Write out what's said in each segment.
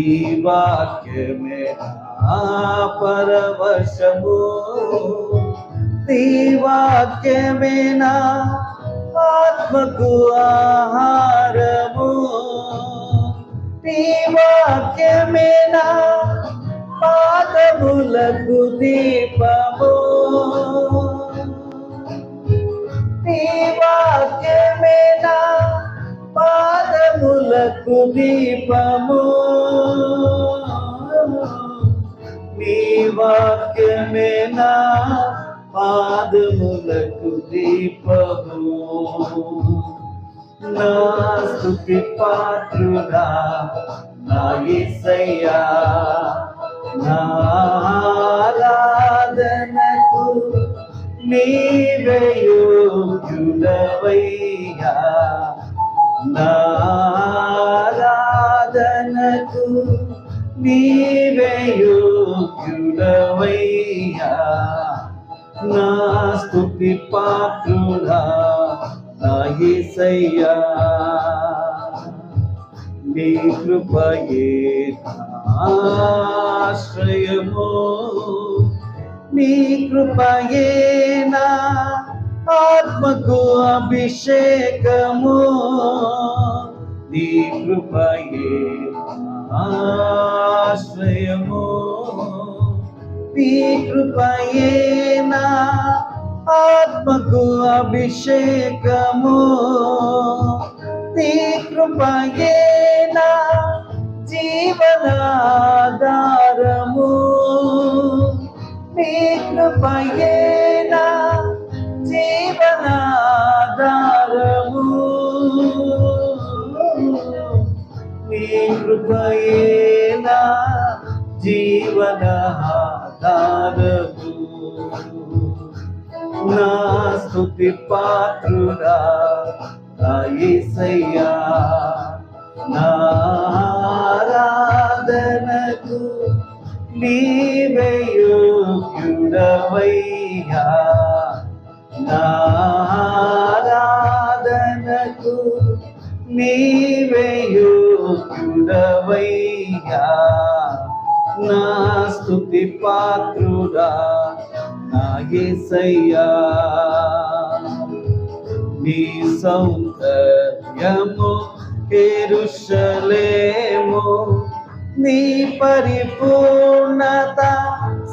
ఈ వాక్యమే నా పరవశము, ఈ వాక్యమే నా ఆత్మకు ఆహారము, ఈ వాక్యమే నా పాదములకు దీపము, ఈ వాక్యమే నా పాదములకు దీపము, నీ వాక్యమే నా పాదములకు దీపము. నా స్తుతి పాత్రుడా నా యేసయ్యా, నా ఆరాధనకు నీవే యోగ్యుడవయ్యా, నా ఆరాధనకు నీవే యోగ్యుడవయ్యా, నా స్తుతి పాత్రుడా నా యేసయ్యా. నీ కృపయే ఆశ్రయము, నీ కృపయే నా ఆత్మకు అభిషేకము, నీ కృపయే ఆశ్రయము, నీ కృపయే నా ఆత్మకు అభిషేకము, నీ కృపయే నా జీవనాధారము, నీ కృపయే నా జీవనాధారము, నీ కృపయే నా జీవనాధారము. నా స్తుతి పాత్రుడా నా యేసయ్యా, నా ఆరాధనకు నీవే యోగ్యుడవయ్యా, నా ఆరాధనకు నీవే యోగ్యుడవయ్యా, నా స్తుతి పాత్రుడా నా యేసయ్యా. నీ సౌందర్యము యెరూషలేము, నీ పరిపూర్ణత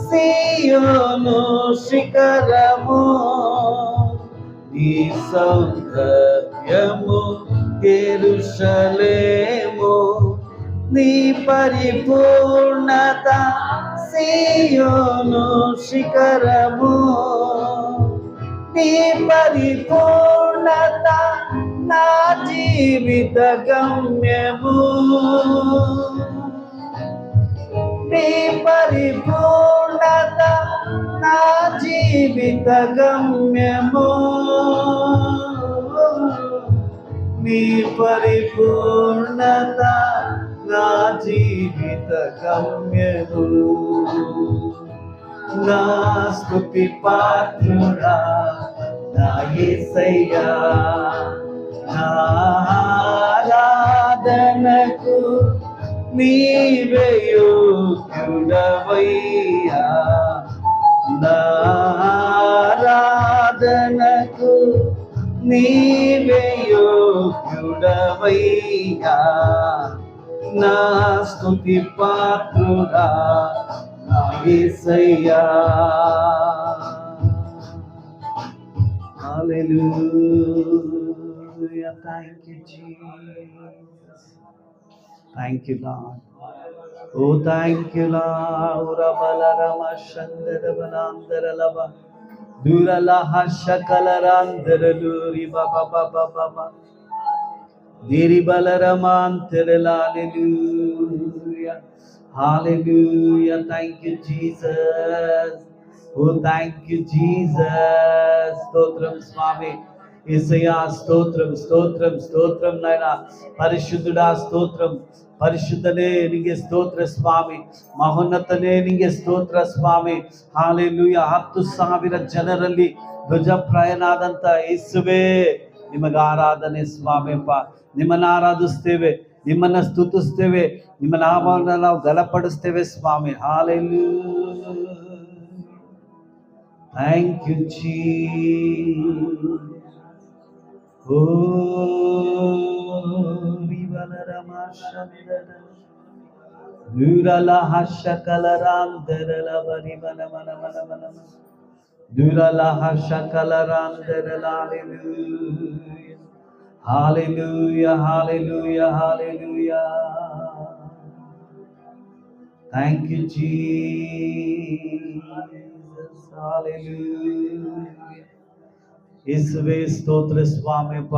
సీయోను శిఖరము, నీ సౌందర్యము యెరూషలేము, నీ పరిపూర్ణత సీయోను శిఖరము, నీ పరిపూర్ణత నా జీవిత గమ్యము, నీ పరిపూర్ణత నా జీవిత గమ్యము, నీ పరిపూర్ణత నా జీవిత గమ్యము. నా స్తుతి పాత్రుడా నా యేసయ్యా, నా ఆరాధనకు నీవే యోగ్యుడవయ్యా, నా ఆరాధనకు నీవే యోగ్యుడవయ్యా, నా స్తుతి పాత్రుడా నా యేసయ్యా. Hallelujah. Thank you, Jesus. Thank you, Lord. Oh, thank you, Lord. Urabala Rama Shandara Balandara Lava Durala Hashakalarandara Luri Baba Baba Baba Diri Balaramantarala. Hallelujah. Hallelujah. Thank you, Jesus. Oh, thank you, Jesus. Stotram Swami. యేసయ్యా స్తోత్రం స్తోత్రం స్తోత్రం నాయన. పరిశుద్ధుడా స్తోత్రం. ಪರಿಶುದ್ಧನೇ ನಿಂಗೆ ಸ್ತೋತ್ರ ಸ್ವಾಮಿ, ಮಹೋನ್ನತನೇ ನಿಂಗೆ ಸ್ತೋತ್ರ ಸ್ವಾಮಿ. ಹಾಲೆಲೂಯಾ. 10,000 ಜನರಲ್ಲಿ ಧ್ವಜಪ್ರಾಯನಾದಂತ ಯೇಸುವೇ ನಿಮಗೆ ಆರಾಧನೆ ಸ್ವಾಮಿಯಪ್ಪ. ನಿಮ್ಮನ್ನು ಆರಾಧಿಸ್ತೇವೆ, ನಿಮ್ಮನ್ನ ಸ್ತುತಿಸ್ತೇವೆ, ನಿಮ್ಮ ನಾಮವನ್ನು ನಾವು ಘನಪಡಿಸ್ತೇವೆ ಸ್ವಾಮಿ. ಹಾಲೆಲೂಯಾ. Thank you Jesus. ಓ ವಿವಲರಮಾಶಂದರ ದುರಲ ಹರ್ಷಕಲರಾಂದರಲ ಬರಿಮನ ಮನ ಮನ ಮನ ದುರಲ ಹರ್ಷಕಲರಾಂದರಲ. Hallelujah, hallelujah, hallelujah. Thank you, Jesus. Hallelujah. ಯೇಸುವೇ ಸ್ತೋತ್ರ ಸ್ವಾಮಿಯಪ್ಪ,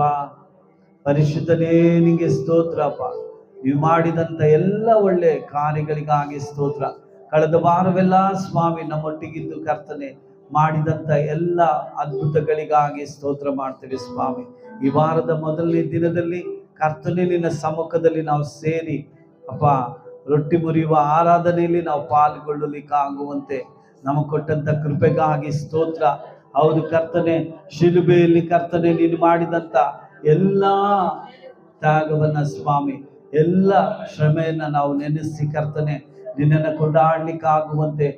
ಪರಿಶುದ್ಧನೇ ನಿಂಗೆ ಸ್ತೋತ್ರಪ್ಪ. ನೀವು ಮಾಡಿದಂತ ಎಲ್ಲ ಒಳ್ಳೆ ಕಾರ್ಯಗಳಿಗಾಗಿ ಸ್ತೋತ್ರ. ಕಳೆದ ವಾರವೆಲ್ಲ ಸ್ವಾಮಿ ನಮ್ಮೊಟ್ಟಿಗಿದ್ದು ಕರ್ತನೆ ಮಾಡಿದಂತ ಎಲ್ಲ ಅದ್ಭುತಗಳಿಗಾಗಿ ಸ್ತೋತ್ರ ಮಾಡ್ತೇವೆ ಸ್ವಾಮಿ. ಈ ವಾರದ ಮೊದಲನೇ ದಿನದಲ್ಲಿ ಕರ್ತನೆ ನಿನ್ನ ಸಮ್ಮುಖದಲ್ಲಿ ನಾವು ಸೇರಿ ಅಪ್ಪ ರೊಟ್ಟಿ ಮುರಿಯುವ ಆರಾಧನೆಯಲ್ಲಿ ನಾವು ಪಾಲ್ಗೊಳ್ಳಲಿಕ್ಕಾಗುವಂತೆ ನಮಗೆ ಕೊಟ್ಟಂತ ಕೃಪೆಗಾಗಿ ಸ್ತೋತ್ರ. ಹೌದು ಕರ್ತನೆ, ಶಿಲುಬೆಯಲ್ಲಿ ಕರ್ತನೆ ನೀನು ಮಾಡಿದಂತ ಎಲ್ಲ ತ್ಯಾಗವನ್ನ ಸ್ವಾಮಿ, ಎಲ್ಲ ಶ್ರಮೆಯನ್ನ ನಾವು ನೆನೆಸಿ ಕರ್ತನೆ ನಿನ್ನನ್ನು ಕೊಂಡಾಡ್ಲಿಕ್ಕಾಗುವಂತೆ